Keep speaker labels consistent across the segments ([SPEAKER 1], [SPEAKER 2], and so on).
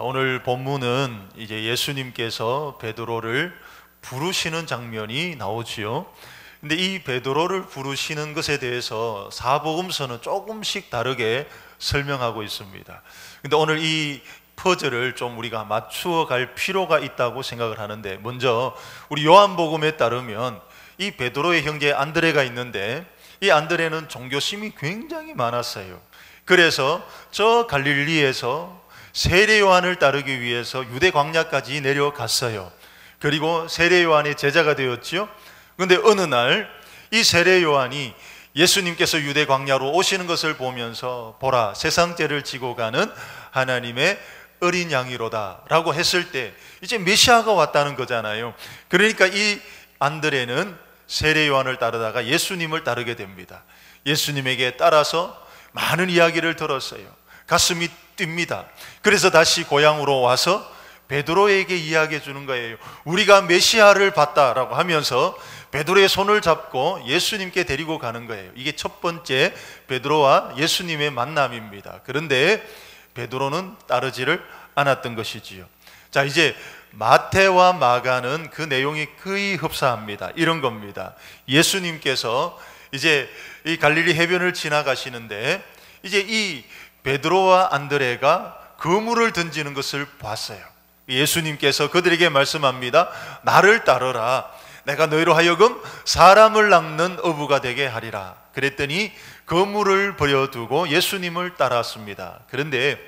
[SPEAKER 1] 자, 오늘 본문은 이제 예수님께서 베드로를 부르시는 장면이 나오지요. 근데 이 베드로를 부르시는 것에 대해서 사복음서는 조금씩 다르게 설명하고 있습니다. 근데 오늘 이 퍼즐을 좀 우리가 맞추어 갈 필요가 있다고 생각을 하는데, 먼저 우리 요한복음에 따르면 이 베드로의 형제 안드레가 있는데, 이 안드레는 종교심이 굉장히 많았어요. 그래서 저 갈릴리에서 세례 요한을 따르기 위해서 유대 광야까지 내려갔어요. 그리고 세례 요한의 제자가 되었지요. 그런데 어느 날 이 세례 요한이 예수님께서 유대 광야로 오시는 것을 보면서, 보라, 세상 죄를 지고 가는 하나님의 어린 양이로다 라고 했을 때 이제 메시아가 왔다는 거잖아요. 그러니까 이 안드레는 세례 요한을 따르다가 예수님을 따르게 됩니다. 예수님에게 따라서 많은 이야기를 들었어요. 가슴이 뜁니다. 그래서 다시 고향으로 와서 베드로에게 이야기해 주는 거예요. 우리가 메시아를 봤다라고 하면서 베드로의 손을 잡고 예수님께 데리고 가는 거예요. 이게 첫 번째 베드로와 예수님의 만남입니다. 그런데 베드로는 따르지를 않았던 것이지요. 자, 이제 마태와 마가는 그 내용이 거의 흡사합니다. 이런 겁니다. 예수님께서 이제 이 갈릴리 해변을 지나가시는데 이제 이 베드로와 안드레가 그물을 던지는 것을 봤어요. 예수님께서 그들에게 말씀합니다. 나를 따르라. 내가 너희로 하여금 사람을 낚는 어부가 되게 하리라. 그랬더니 그물을 버려두고 예수님을 따랐습니다. 그런데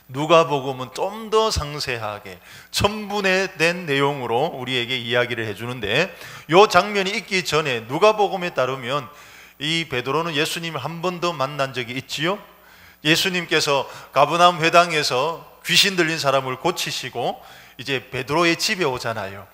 [SPEAKER 1] 누가복음은 좀 더 상세하게 첨분된 내용으로 우리에게 이야기를 해주는데, 이 장면이 있기 전에 누가복음에 따르면 이 베드로는 예수님을 한 번 더 만난 적이 있지요. 예수님께서 가버나움 회당에서 귀신 들린 사람을 고치시고 이제 베드로의 집에 오잖아요.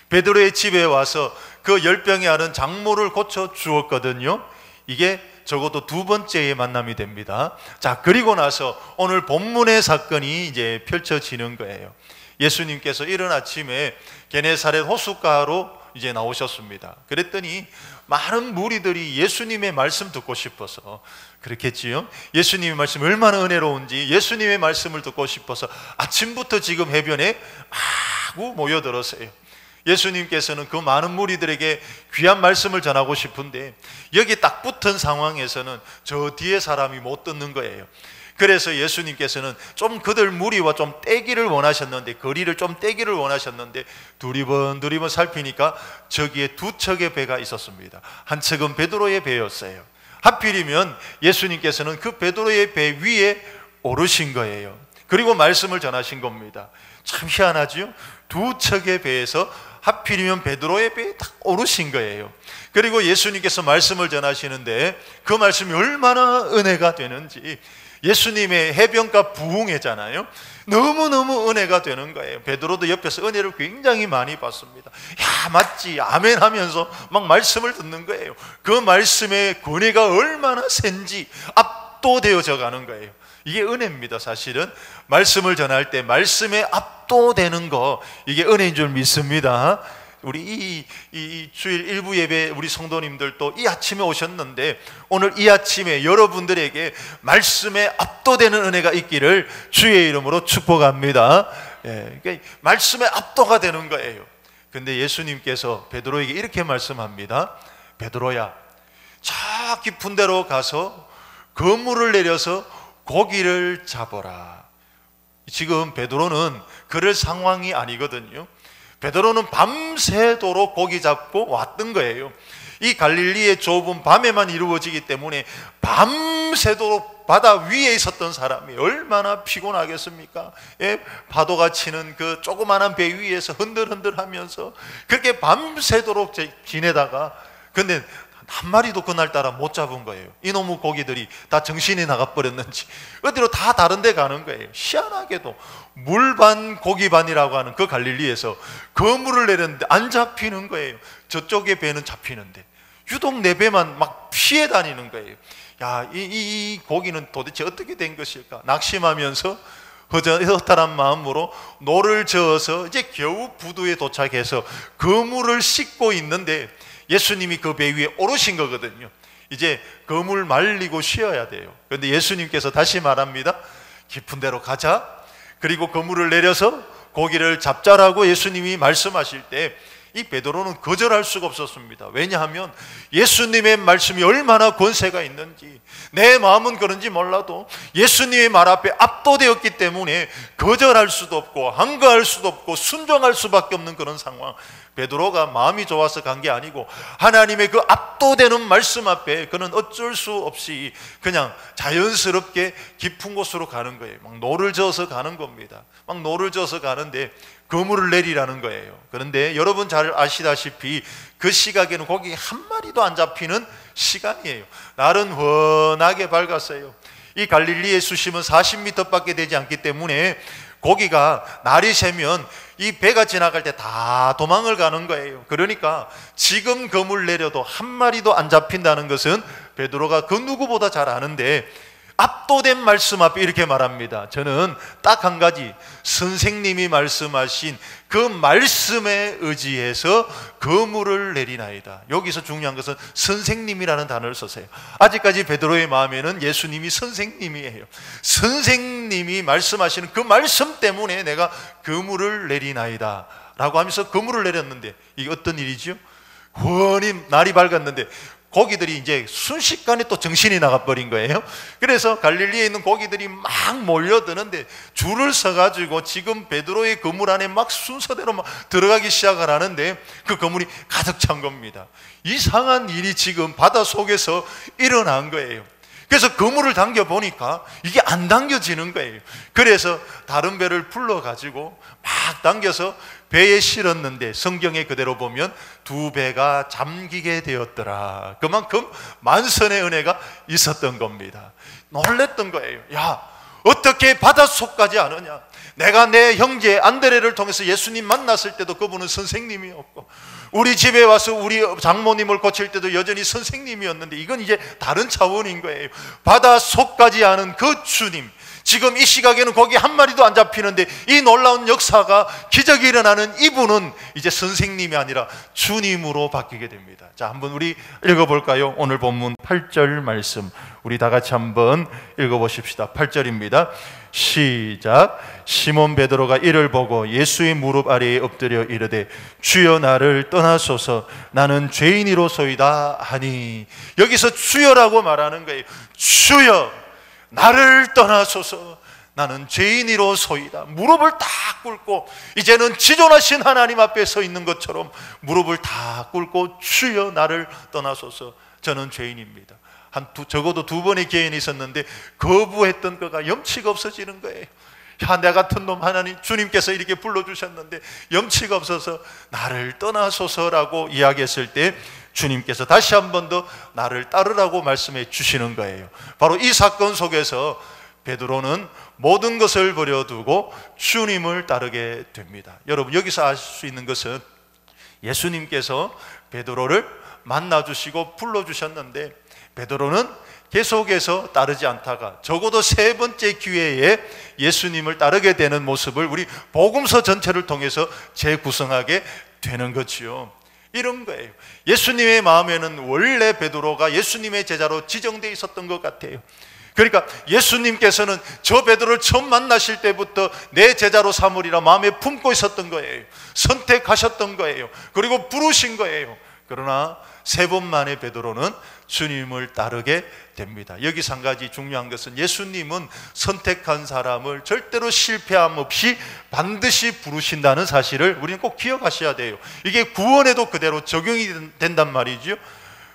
[SPEAKER 1] 베드로의 집에 와서 그 열병에 앓은 장모를 고쳐 주었거든요. 이게 적어도 두 번째의 만남이 됩니다. 자, 그리고 나서 오늘 본문의 사건이 이제 펼쳐지는 거예요. 예수님께서 이른 아침에 게네사렛 호숫가로 이제 나오셨습니다. 그랬더니 많은 무리들이 예수님의 말씀 듣고 싶어서 그렇겠지요. 예수님의 말씀이 얼마나 은혜로운지 예수님의 말씀을 듣고 싶어서 아침부터 지금 해변에 마구 모여들었어요. 예수님께서는 그 많은 무리들에게 귀한 말씀을 전하고 싶은데 여기 딱 붙은 상황에서는 저 뒤에 사람이 못 듣는 거예요. 그래서 예수님께서는 좀 그들 무리와 좀 떼기를 원하셨는데, 거리를 좀 떼기를 원하셨는데 두리번 살피니까 저기에 두 척의 배가 있었습니다. 한 척은 베드로의 배였어요. 하필이면 예수님께서는 그 베드로의 배 위에 오르신 거예요. 그리고 말씀을 전하신 겁니다. 참 희한하죠? 두 척의 배에서 하필이면 베드로의 배에 딱 오르신 거예요. 그리고 예수님께서 말씀을 전하시는데 그 말씀이 얼마나 은혜가 되는지, 예수님의 해변가 부흥회잖아요. 너무너무 은혜가 되는 거예요. 베드로도 옆에서 은혜를 굉장히 많이 받습니다. 야, 맞지, 아멘 하면서 막 말씀을 듣는 거예요. 그 말씀의 권위가 얼마나 센지 압도되어져 가는 거예요. 이게 은혜입니다. 사실은 말씀을 전할 때 말씀에 압도되는 거, 이게 은혜인 줄 믿습니다. 우리 이 주일 일부 예배 우리 성도님들도 이 아침에 오셨는데 오늘 이 아침에 여러분들에게 말씀에 압도되는 은혜가 있기를 주의 이름으로 축복합니다. 그러니까 말씀에 압도가 되는 거예요. 근데 예수님께서 베드로에게 이렇게 말씀합니다. 베드로야, 저 깊은 데로 가서 그물을 내려서 고기를 잡아라. 지금 베드로는 그럴 상황이 아니거든요. 베드로는 밤새도록 고기 잡고 왔던 거예요. 이 갈릴리의 좁은 밤에만 이루어지기 때문에 밤새도록 바다 위에 있었던 사람이 얼마나 피곤하겠습니까? 파도가 치는 그 조그마한 배 위에서 흔들흔들 하면서 그렇게 밤새도록 지내다가, 근데 한 마리도 그날따라 못 잡은 거예요. 이놈의 고기들이 다 정신이 나가버렸는지 어디로 다 다른 데 가는 거예요. 희한하게도 물반 고기반이라고 하는 그 갈릴리에서 그물을 내렸는데 안 잡히는 거예요. 저쪽의 배는 잡히는데 유독 내 배만 막 피해 다니는 거예요. 야, 이 고기는 도대체 어떻게 된 것일까? 낙심하면서 허탈한 마음으로 노를 저어서 이제 겨우 부두에 도착해서 그물을 싣고 있는데 예수님이 그 배 위에 오르신 거거든요. 이제 그물 말리고 쉬어야 돼요. 그런데 예수님께서 다시 말합니다. 깊은 데로 가자. 그리고 그물을 내려서 고기를 잡자라고 예수님이 말씀하실 때 이 베드로는 거절할 수가 없었습니다. 왜냐하면 예수님의 말씀이 얼마나 권세가 있는지, 내 마음은 그런지 몰라도 예수님의 말 앞에 압도되었기 때문에 거절할 수도 없고 항거할 수도 없고 순종할 수밖에 없는 그런 상황. 베드로가 마음이 좋아서 간 게 아니고 하나님의 그 압도되는 말씀 앞에 그는 어쩔 수 없이 그냥 자연스럽게 깊은 곳으로 가는 거예요. 막 노를 저어서 가는 겁니다. 막 노를 저어서 가는데 그물을 내리라는 거예요. 그런데 여러분 잘 아시다시피 그 시각에는 고기 한 마리도 안 잡히는 시간이에요. 날은 훤하게 밝았어요. 이 갈릴리의 수심은 40m밖에 되지 않기 때문에 고기가 날이 새면 이 배가 지나갈 때 다 도망을 가는 거예요. 그러니까 지금 그물 내려도 한 마리도 안 잡힌다는 것은 베드로가 그 누구보다 잘 아는데 압도된 말씀 앞에 이렇게 말합니다. 저는 딱 한 가지, 선생님이 말씀하신 그 말씀에 의지해서 그물을 내리나이다. 여기서 중요한 것은 선생님이라는 단어를 썼어요. 아직까지 베드로의 마음에는 예수님이 선생님이에요. 선생님이 말씀하시는 그 말씀 때문에 내가 그물을 내리나이다 라고 하면서 그물을 내렸는데, 이게 어떤 일이죠? 훤히 날이 밝았는데 고기들이 이제 순식간에 또 정신이 나가버린 거예요. 그래서 갈릴리에 있는 고기들이 막 몰려드는데 줄을 서가지고 지금 베드로의 그물 안에 막 순서대로 막 들어가기 시작을 하는데 그 그물이 가득 찬 겁니다. 이상한 일이 지금 바다 속에서 일어난 거예요. 그래서 그물을 당겨보니까 이게 안 당겨지는 거예요. 그래서 다른 배를 불러가지고 막 당겨서 배에 실었는데 성경에 그대로 보면 두 배가 잠기게 되었더라. 그만큼 만선의 은혜가 있었던 겁니다. 놀랬던 거예요. 야, 어떻게 바닷속까지 아느냐? 내가 내 형제 안드레를 통해서 예수님 만났을 때도 그분은 선생님이었고, 우리 집에 와서 우리 장모님을 고칠 때도 여전히 선생님이었는데 이건 이제 다른 차원인 거예요. 바닷속까지 아는 그 주님, 지금 이 시각에는 고기 한 마리도 안 잡히는데 이 놀라운 역사가, 기적이 일어나는 이분은 이제 선생님이 아니라 주님으로 바뀌게 됩니다. 자, 한번 우리 읽어볼까요? 오늘 본문 8절 말씀 우리 다 같이 한번 읽어보십시다. 8절입니다. 시작. 시몬 베드로가 이를 보고 예수의 무릎 아래에 엎드려 이르되 주여 나를 떠나소서 나는 죄인이로소이다 하니, 여기서 주여라고 말하는 거예요. 주여 나를 떠나소서 나는 죄인이로소이다. 무릎을 다 꿇고 이제는 지존하신 하나님 앞에 서 있는 것처럼 무릎을 다 꿇고 주여 나를 떠나소서 저는 죄인입니다. 적어도 두 번의 기회는 있었는데 거부했던 그가 염치가 없어지는 거예요. 야, 내 같은 놈 하나님, 주님께서 이렇게 불러주셨는데 염치가 없어서 나를 떠나소서라고 이야기했을 때 주님께서 다시 한 번 더 나를 따르라고 말씀해 주시는 거예요. 바로 이 사건 속에서 베드로는 모든 것을 버려두고 주님을 따르게 됩니다. 여러분, 여기서 알 수 있는 것은 예수님께서 베드로를 만나주시고 불러주셨는데 베드로는 계속해서 따르지 않다가 적어도 세 번째 기회에 예수님을 따르게 되는 모습을 우리 복음서 전체를 통해서 재구성하게 되는 거지요. 이런 거예요. 예수님의 마음에는 원래 베드로가 예수님의 제자로 지정되어 있었던 것 같아요. 그러니까 예수님께서는 저 베드로를 처음 만나실 때부터 내 제자로 삼으리라 마음에 품고 있었던 거예요. 선택하셨던 거예요. 그리고 부르신 거예요. 그러나 세 번 만에 베드로는 주님을 따르게 됩니다. 여기서 한 가지 중요한 것은 예수님은 선택한 사람을 절대로 실패함 없이 반드시 부르신다는 사실을 우리는 꼭 기억하셔야 돼요. 이게 구원에도 그대로 적용이 된단 말이죠.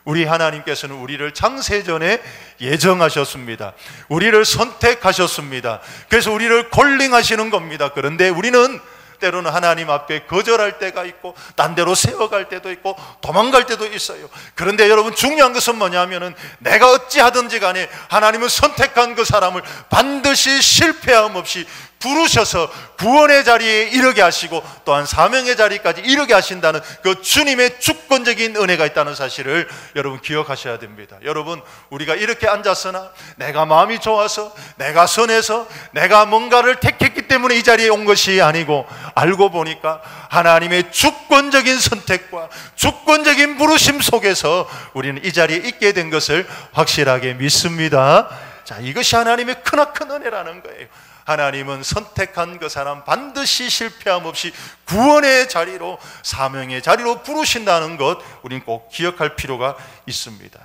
[SPEAKER 1] 우리 하나님께서는 우리를 창세전에 예정하셨습니다. 우리를 선택하셨습니다. 그래서 우리를 콜링하시는 겁니다. 그런데 우리는 때로는 하나님 앞에 거절할 때가 있고 딴 데로 세워갈 때도 있고 도망갈 때도 있어요. 그런데 여러분, 중요한 것은 뭐냐면은 내가 어찌하든지 간에 하나님은 선택한 그 사람을 반드시 실패함 없이 부르셔서 구원의 자리에 이르게 하시고 또한 사명의 자리까지 이르게 하신다는 그 주님의 주권적인 은혜가 있다는 사실을 여러분 기억하셔야 됩니다. 여러분, 우리가 이렇게 앉았으나 내가 마음이 좋아서, 내가 선해서, 내가 뭔가를 택했기 때문에 이 자리에 온 것이 아니고 알고 보니까 하나님의 주권적인 선택과 주권적인 부르심 속에서 우리는 이 자리에 있게 된 것을 확실하게 믿습니다. 자, 이것이 하나님의 크나큰 은혜라는 거예요. 하나님은 선택한 그 사람 반드시 실패함 없이 구원의 자리로, 사명의 자리로 부르신다는 것 우리는 꼭 기억할 필요가 있습니다.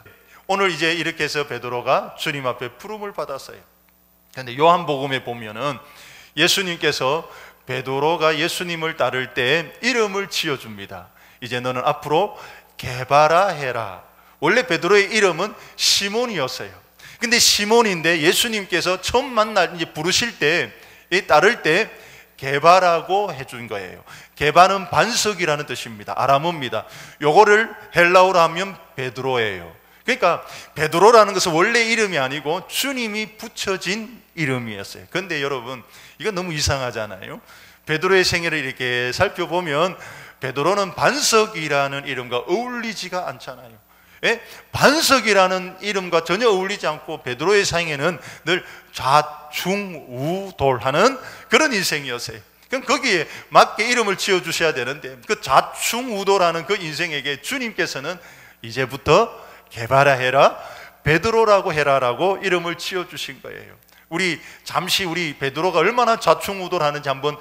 [SPEAKER 1] 오늘 이제 이렇게 해서 베드로가 주님 앞에 부름을 받았어요. 그런데 요한복음에 보면은 예수님께서 베드로가 예수님을 따를 때 이름을 지어줍니다. 이제 너는 앞으로 게바라 해라. 원래 베드로의 이름은 시몬이었어요. 근데 시몬인데 예수님께서 처음 이제 부르실 때, 따를 때 게바라고 해준 거예요. 게바는 반석이라는 뜻입니다. 아람어입니다. 요거를 헬라어로 하면 베드로예요. 그러니까 베드로라는 것은 원래 이름이 아니고 주님이 붙여진 이름이었어요. 그런데 여러분, 이거 너무 이상하잖아요. 베드로의 생애를 이렇게 살펴보면 베드로는 반석이라는 이름과 어울리지가 않잖아요. 예? 반석이라는 이름과 전혀 어울리지 않고 베드로의 생애는 늘 좌충우돌하는 그런 인생이었어요. 그럼 거기에 맞게 이름을 지어주셔야 되는데, 그 좌충우돌하는 그 인생에게 주님께서는 이제부터 게바라 해라, 베드로라고 해라라고 이름을 지어주신 거예요. 잠시 우리 베드로가 얼마나 좌충우돌하는지 한번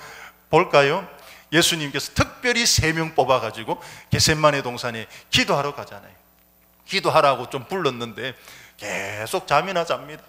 [SPEAKER 1] 볼까요? 예수님께서 특별히 3명 뽑아가지고 겟세마네 동산에 기도하러 가잖아요. 기도하라고 좀 불렀는데 계속 잠이나 잡니다.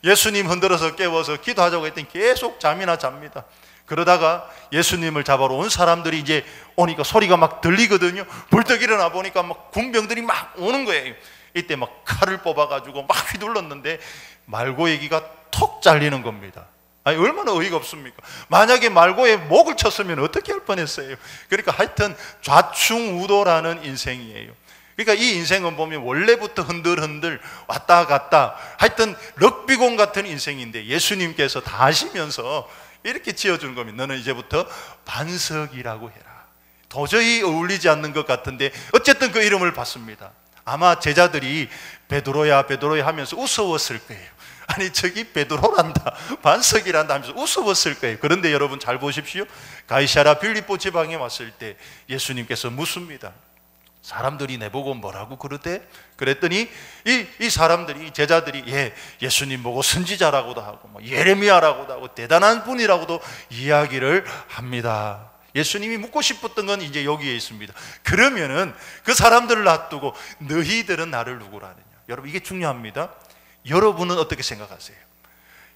[SPEAKER 1] 예수님 흔들어서 깨워서 기도하자고 했더니 계속 잠이나 잡니다. 그러다가 예수님을 잡아러 온 사람들이 이제 오니까 소리가 막 들리거든요. 벌떡 일어나 보니까 막 군병들이 막 오는 거예요. 이때 막 칼을 뽑아가지고 막 휘둘렀는데 말고얘기가 톡 잘리는 겁니다. 아니, 얼마나 어이가 없습니까? 만약에 말고에 목을 쳤으면 어떻게 할 뻔했어요. 그러니까 하여튼 좌충우돌하는 인생이에요. 그러니까 이 인생은 보면 원래부터 흔들흔들 왔다 갔다 하여튼 럭비공 같은 인생인데 예수님께서 다 하시면서 이렇게 지어준 겁니다. 너는 이제부터 반석이라고 해라. 도저히 어울리지 않는 것 같은데 어쨌든 그 이름을 받습니다. 아마 제자들이 베드로야 베드로야 하면서 웃어웠을 거예요. 아니, 저기 베드로란다, 반석이란다 하면서 웃어웠을 거예요. 그런데 여러분 잘 보십시오. 가이사랴 빌립보 지방에 왔을 때 예수님께서 묻습니다. 사람들이 내보고 뭐라고 그러대? 그랬더니 이 사람들이, 제자들이 예수님 보고 선지자라고도 하고 뭐 예레미야라고도 하고 대단한 분이라고도 이야기를 합니다. 예수님이 묻고 싶었던 건 이제 여기에 있습니다. 그러면은 그 사람들을 놔두고 너희들은 나를 누구라느냐? 여러분, 이게 중요합니다. 여러분은 어떻게 생각하세요?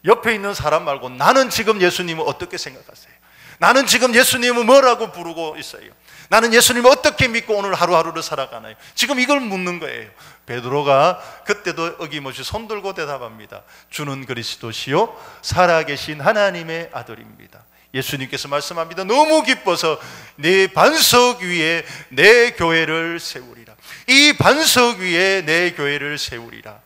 [SPEAKER 1] 옆에 있는 사람 말고 나는 지금 예수님을 어떻게 생각하세요? 나는 지금 예수님을 뭐라고 부르고 있어요? 나는 예수님을 어떻게 믿고 오늘 하루하루를 살아가나요? 지금 이걸 묻는 거예요. 베드로가 그때도 어김없이 손들고 대답합니다. 주는 그리스도시요 살아계신 하나님의 아들입니다. 예수님께서 말씀합니다. 너무 기뻐서 내 반석 위에 내 교회를 세우리라. 이 반석 위에 내 교회를 세우리라.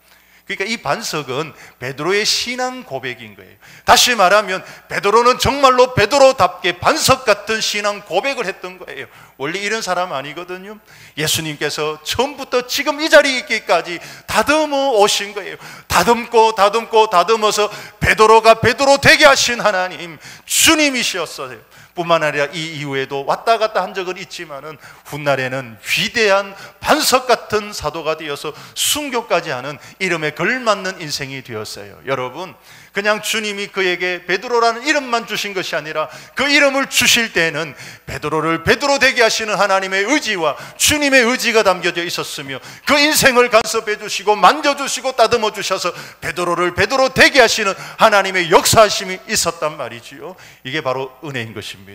[SPEAKER 1] 그러니까 이 반석은 베드로의 신앙 고백인 거예요. 다시 말하면 베드로는 정말로 베드로답게 반석 같은 신앙 고백을 했던 거예요. 원래 이런 사람 아니거든요. 예수님께서 처음부터 지금 이 자리에 있기까지 다듬어 오신 거예요. 다듬어서 베드로가 베드로 되게 하신 하나님, 주님이셨어요. 뿐만 아니라 이 이후에도 왔다 갔다 한 적은 있지만은 훗날에는 위대한 반석 같은 사도가 되어서 순교까지 하는 이름에 걸맞는 인생이 되었어요. 여러분, 그냥 주님이 그에게 베드로라는 이름만 주신 것이 아니라 그 이름을 주실 때에는 베드로를 베드로 되게 하시는 하나님의 의지와 주님의 의지가 담겨져 있었으며 그 인생을 간섭해 주시고 만져주시고 다듬어 주셔서 베드로를 베드로 되게 하시는 하나님의 역사하심이 있었단 말이지요. 이게 바로 은혜인 것입니다.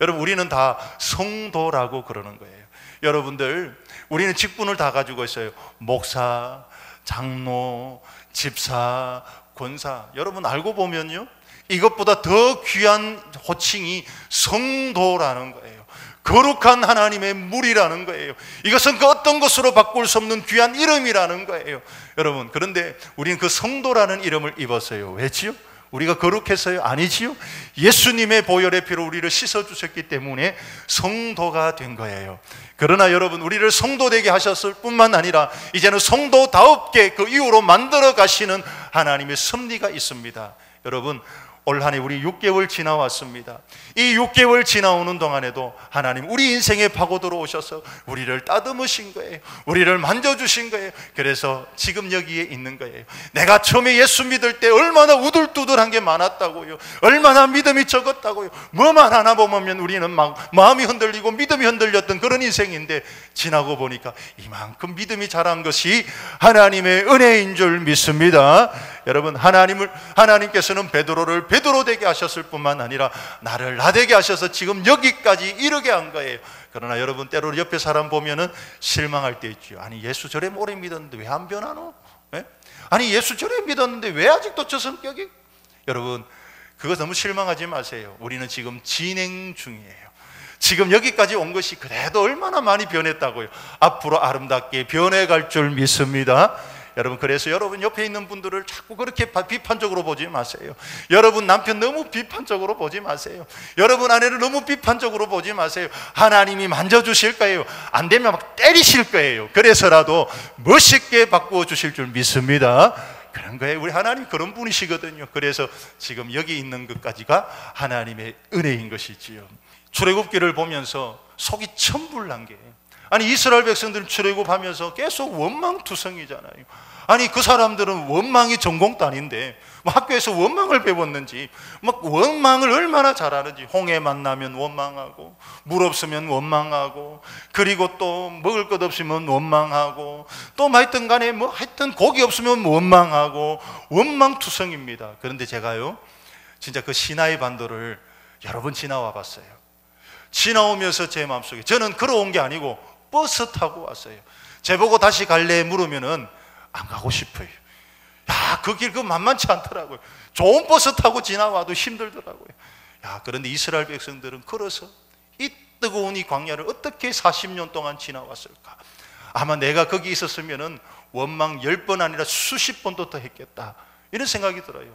[SPEAKER 1] 여러분, 우리는 다 성도라고 그러는 거예요. 여러분들, 우리는 직분을 다 가지고 있어요. 목사, 장로, 집사, 권사. 여러분, 알고 보면요, 이것보다 더 귀한 호칭이 성도라는 거예요. 거룩한 하나님의 물이라는 거예요. 이것은 그 어떤 것으로 바꿀 수 없는 귀한 이름이라는 거예요. 여러분, 그런데 우리는 그 성도라는 이름을 입었어요. 왜지요? 우리가 거룩해서요? 아니지요? 예수님의 보혈의 피로 우리를 씻어주셨기 때문에 성도가 된 거예요. 그러나 여러분, 우리를 성도되게 하셨을 뿐만 아니라 이제는 성도다웁게 그 이후로 만들어 가시는 하나님의 섭리가 있습니다. 여러분, 올 한 해 우리 6개월 지나왔습니다. 이 6개월 지나오는 동안에도 하나님 우리 인생에 파고들어 오셔서 우리를 따듬으신 거예요. 우리를 만져주신 거예요. 그래서 지금 여기에 있는 거예요. 내가 처음에 예수 믿을 때 얼마나 우둘두둘한 게 많았다고요. 얼마나 믿음이 적었다고요. 뭐만 하나 보면 우리는 막 마음이 흔들리고 믿음이 흔들렸던 그런 인생인데, 지나고 보니까 이만큼 믿음이 자란 것이 하나님의 은혜인 줄 믿습니다. 여러분, 하나님께서는 베드로를 베드로 되게 하셨을 뿐만 아니라 나를 나 되게 하셔서 지금 여기까지 이르게 한 거예요. 그러나 여러분, 때로 옆에 사람 보면은 실망할 때 있죠. 아니, 예수 저래 오래 믿었는데 왜 안 변하노? 네? 아니, 예수 저래 믿었는데 왜 아직도 저 성격이? 여러분, 그거 너무 실망하지 마세요. 우리는 지금 진행 중이에요. 지금 여기까지 온 것이 그래도 얼마나 많이 변했다고요. 앞으로 아름답게 변해갈 줄 믿습니다. 여러분, 그래서 여러분 옆에 있는 분들을 자꾸 그렇게 비판적으로 보지 마세요. 여러분 남편 너무 비판적으로 보지 마세요. 여러분 아내를 너무 비판적으로 보지 마세요. 하나님이 만져주실 거예요. 안 되면 막 때리실 거예요. 그래서라도 멋있게 바꾸어 주실 줄 믿습니다. 그런 거예요. 우리 하나님 그런 분이시거든요. 그래서 지금 여기 있는 것까지가 하나님의 은혜인 것이지요. 출애굽기를 보면서 속이 천불난 게, 아니 이스라엘 백성들은 출애굽하면서 계속 원망투성이잖아요. 아니 그 사람들은 원망이 전공도 아닌데 학교에서 원망을 배웠는지 막 원망을 얼마나 잘하는지, 홍해 만나면 원망하고, 물 없으면 원망하고, 그리고 또 먹을 것 없으면 원망하고, 또 하여튼 간에 뭐 하여튼 고기 없으면 원망하고, 원망투성입니다. 그런데 제가요 진짜 그 시나이 반도를 여러 번 지나와 봤어요. 지나오면서 제 마음속에, 저는 걸어온 게 아니고 버스 타고 왔어요. 제보고 다시 갈래 물으면은 안 가고 싶어요. 야, 그 길 그 만만치 않더라고요. 좋은 버스 타고 지나와도 힘들더라고요. 야, 그런데 이스라엘 백성들은 걸어서 이 뜨거운 이 광야를 어떻게 40년 동안 지나왔을까? 아마 내가 거기 있었으면은 원망 10번 아니라 수십 번도 더 했겠다, 이런 생각이 들어요.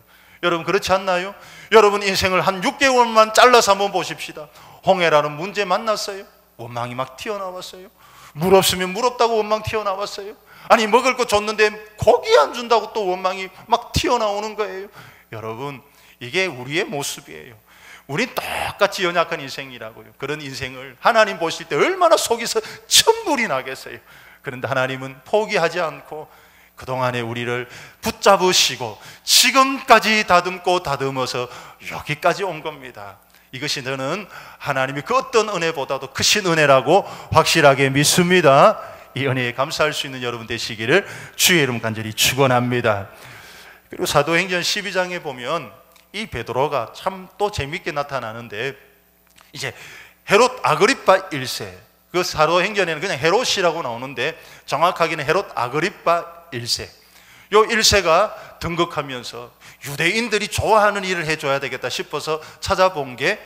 [SPEAKER 1] 여러분 그렇지 않나요? 여러분 인생을 한 6개월만 잘라서 한번 보십시다. 홍해라는 문제 만났어요. 원망이 막 튀어나왔어요. 물 없으면 물 없다고 원망 튀어나왔어요. 아니 먹을 거 줬는데 고기 안 준다고 또 원망이 막 튀어나오는 거예요. 여러분, 이게 우리의 모습이에요. 우린 똑같이 연약한 인생이라고요. 그런 인생을 하나님 보실 때 얼마나 속에서 천불이 나겠어요. 그런데 하나님은 포기하지 않고 그동안에 우리를 붙잡으시고 지금까지 다듬고 다듬어서 여기까지 온 겁니다. 이것이 저는 하나님이 그 어떤 은혜보다도 크신 은혜라고 확실하게 믿습니다. 이 은혜에 감사할 수 있는 여러분 되시기를 주의 이름 간절히 축원합니다. 그리고 사도행전 12장에 보면 이 베드로가 참 또 재미있게 나타나는데, 이제 헤롯 아그리파 1세, 그 사도행전에는 그냥 헤롯이라고 나오는데 정확하게는 헤롯 아그리파 1세, 요 1세가 등극하면서 유대인들이 좋아하는 일을 해줘야 되겠다 싶어서 찾아본 게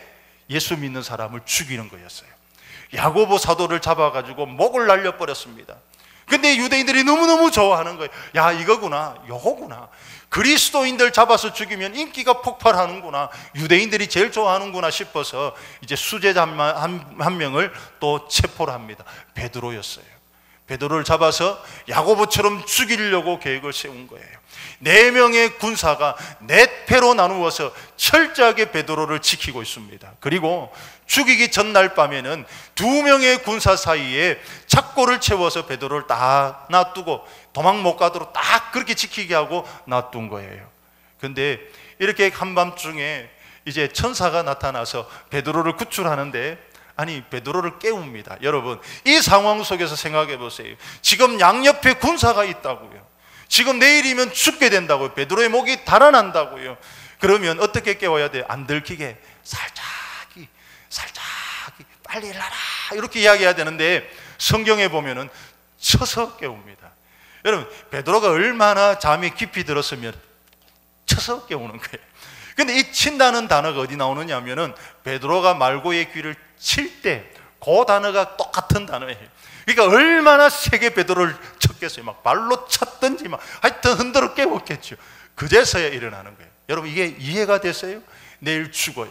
[SPEAKER 1] 예수 믿는 사람을 죽이는 거였어요. 야고보 사도를 잡아가지고 목을 날려버렸습니다. 근데 유대인들이 너무너무 좋아하는 거예요. 야, 이거구나, 요거구나. 그리스도인들 잡아서 죽이면 인기가 폭발하는구나, 유대인들이 제일 좋아하는구나 싶어서 이제 수제자 한 명을 또 체포를 합니다. 베드로였어요. 베드로를 잡아서 야고보처럼 죽이려고 계획을 세운 거예요. 4명의 군사가 4패로 나누어서 철저하게 베드로를 지키고 있습니다. 그리고 죽이기 전날 밤에는 2명의 군사 사이에 착고를 채워서 베드로를 딱 놔두고 도망 못 가도록 딱 그렇게 지키게 하고 놔둔 거예요. 근데 이렇게 한밤중에 이제 천사가 나타나서 베드로를 구출하는데, 아니 베드로를 깨웁니다. 여러분, 이 상황 속에서 생각해 보세요. 지금 양옆에 군사가 있다고요. 지금 내일이면 죽게 된다고요. 베드로의 목이 달아난다고요. 그러면 어떻게 깨워야 돼요? 안 들키게 살짝이 빨리 일어나라, 이렇게 이야기해야 되는데 성경에 보면은 쳐서 깨웁니다. 여러분, 베드로가 얼마나 잠이 깊이 들었으면 쳐서 깨우는 거예요. 근데 이 친다는 단어가 어디 나오느냐 하면은 베드로가 말고의 귀를 칠 때 그 단어가 똑같은 단어예요. 그러니까 얼마나 세게 베드로를 쳤겠어요. 막 발로 쳤든지 막 하여튼 흔들어 깨웠겠죠. 그제서야 일어나는 거예요. 여러분, 이게 이해가 됐어요? 내일 죽어요.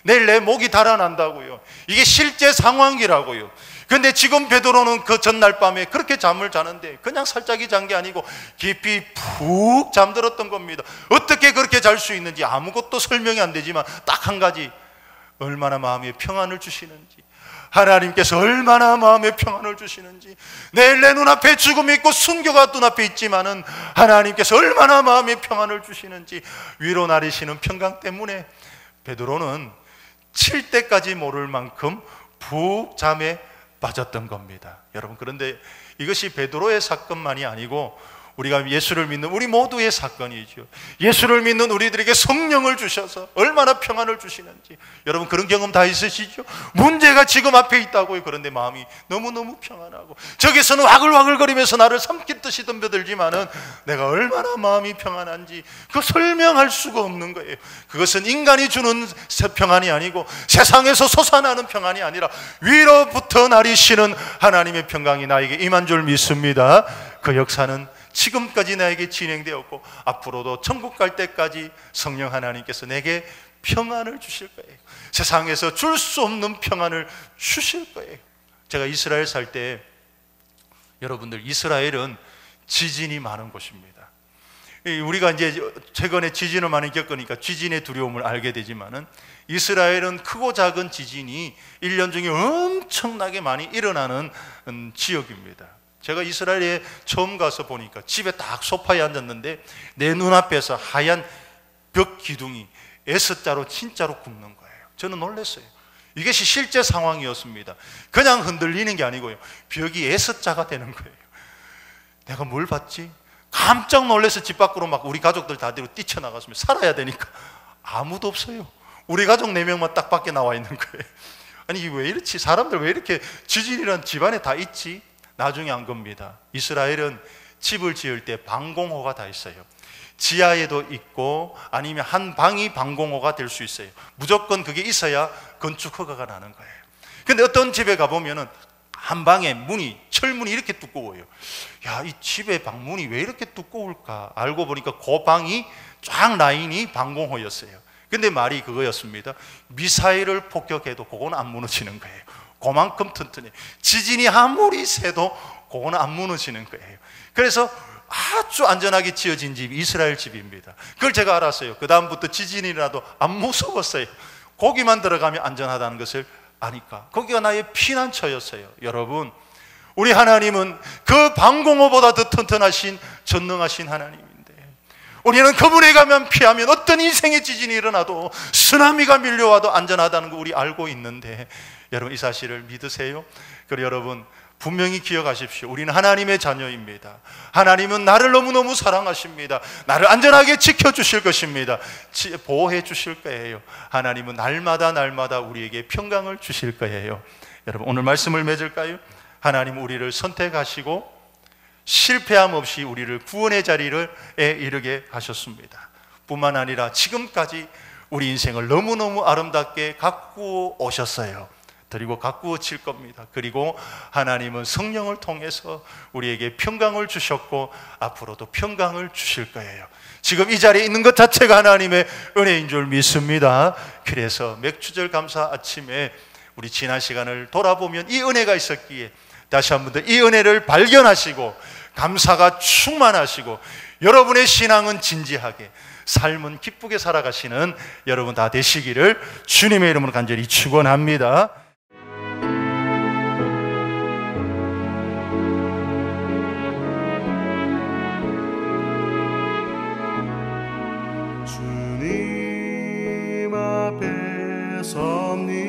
[SPEAKER 1] 내일 내 목이 달아난다고요. 이게 실제 상황이라고요. 근데 지금 베드로는 그 전날 밤에 그렇게 잠을 자는데 그냥 살짝이 잔 게 아니고 깊이 푹 잠들었던 겁니다. 어떻게 그렇게 잘 수 있는지 아무것도 설명이 안 되지만 딱 한 가지, 얼마나 마음에 평안을 주시는지, 하나님께서 얼마나 마음에 평안을 주시는지, 내일 내 눈앞에 죽음이 있고 순교가 눈앞에 있지만은 하나님께서 얼마나 마음에 평안을 주시는지 위로 나리시는 평강 때문에 베드로는 칠 때까지 모를 만큼 푹 잠에 빠졌던 겁니다. 여러분, 그런데 이것이 베드로의 사건만이 아니고 우리가 예수를 믿는 우리 모두의 사건이죠. 예수를 믿는 우리들에게 성령을 주셔서 얼마나 평안을 주시는지, 여러분 그런 경험 다 있으시죠? 문제가 지금 앞에 있다고요. 그런데 마음이 너무너무 평안하고, 저기서는 와글와글거리면서 나를 삼키듯이 덤벼들지만은 내가 얼마나 마음이 평안한지 그거 설명할 수가 없는 거예요. 그것은 인간이 주는 평안이 아니고 세상에서 솟아나는 평안이 아니라 위로부터 나리시는 하나님의 평강이 나에게 임한 줄 믿습니다. 그 역사는 지금까지 나에게 진행되었고 앞으로도 천국 갈 때까지 성령 하나님께서 내게 평안을 주실 거예요. 세상에서 줄 수 없는 평안을 주실 거예요. 제가 이스라엘 살 때, 여러분들 이스라엘은 지진이 많은 곳입니다. 우리가 이제 최근에 지진을 많이 겪으니까 지진의 두려움을 알게 되지만은 이스라엘은 크고 작은 지진이 1년 중에 엄청나게 많이 일어나는 지역입니다. 제가 이스라엘에 처음 가서 보니까 집에 딱 소파에 앉았는데 내 눈앞에서 하얀 벽 기둥이 S자로 진짜로 굽는 거예요. 저는 놀랐어요. 이것이 실제 상황이었습니다. 그냥 흔들리는 게 아니고요, 벽이 S자가 되는 거예요. 내가 뭘 봤지? 깜짝 놀라서 집 밖으로 막 우리 가족들 다 뒤로 뛰쳐나갔습니다. 살아야 되니까. 아무도 없어요. 우리 가족 4명만 딱 밖에 나와 있는 거예요. 아니 이게 왜 이렇지? 사람들 왜 이렇게 지진이란 집안에 다 있지? 나중에 안 겁니다. 이스라엘은 집을 지을 때 방공호가 다 있어요. 지하에도 있고 아니면 한 방이 방공호가 될 수 있어요. 무조건 그게 있어야 건축 허가가 나는 거예요. 근데 어떤 집에 가보면은 한 방에 문이, 철문이 이렇게 두꺼워요. 야, 이 집의 방문이 왜 이렇게 두꺼울까? 알고 보니까 그 방이 쫙 라인이 방공호였어요. 근데 말이 그거였습니다. 미사일을 폭격해도 그거는 안 무너지는 거예요. 그만큼 튼튼해. 지진이 아무리 세도 그거는 안 무너지는 거예요. 그래서 아주 안전하게 지어진 집이 이스라엘 집입니다. 그걸 제가 알았어요. 그 다음부터 지진이라도 안 무서웠어요. 거기만 들어가면 안전하다는 것을 아니까. 거기가 나의 피난처였어요. 여러분, 우리 하나님은 그 방공호보다 더 튼튼하신 전능하신 하나님인데, 우리는 그분에 가면 피하면 어떤 인생의 지진이 일어나도 쓰나미가 밀려와도 안전하다는 거 우리 알고 있는데, 여러분 이 사실을 믿으세요? 그리고 여러분 분명히 기억하십시오. 우리는 하나님의 자녀입니다. 하나님은 나를 너무너무 사랑하십니다. 나를 안전하게 지켜주실 것입니다. 보호해 주실 거예요. 하나님은 날마다 우리에게 평강을 주실 거예요. 여러분 오늘 말씀을 맺을까요? 하나님 우리를 선택하시고 실패함 없이 우리를 구원의 자리에 이르게 하셨습니다. 뿐만 아니라 지금까지 우리 인생을 너무너무 아름답게 가꾸어 오셨어요. 그리고 가꾸어질 겁니다. 그리고 하나님은 성령을 통해서 우리에게 평강을 주셨고 앞으로도 평강을 주실 거예요. 지금 이 자리에 있는 것 자체가 하나님의 은혜인 줄 믿습니다. 그래서 맥주절 감사 아침에 우리 지난 시간을 돌아보면 이 은혜가 있었기에 다시 한 번 더 이 은혜를 발견하시고 감사가 충만하시고 여러분의 신앙은 진지하게, 삶은 기쁘게 살아가시는 여러분 다 되시기를 주님의 이름으로 간절히 축원합니다.
[SPEAKER 2] 주님 앞에 섭니다.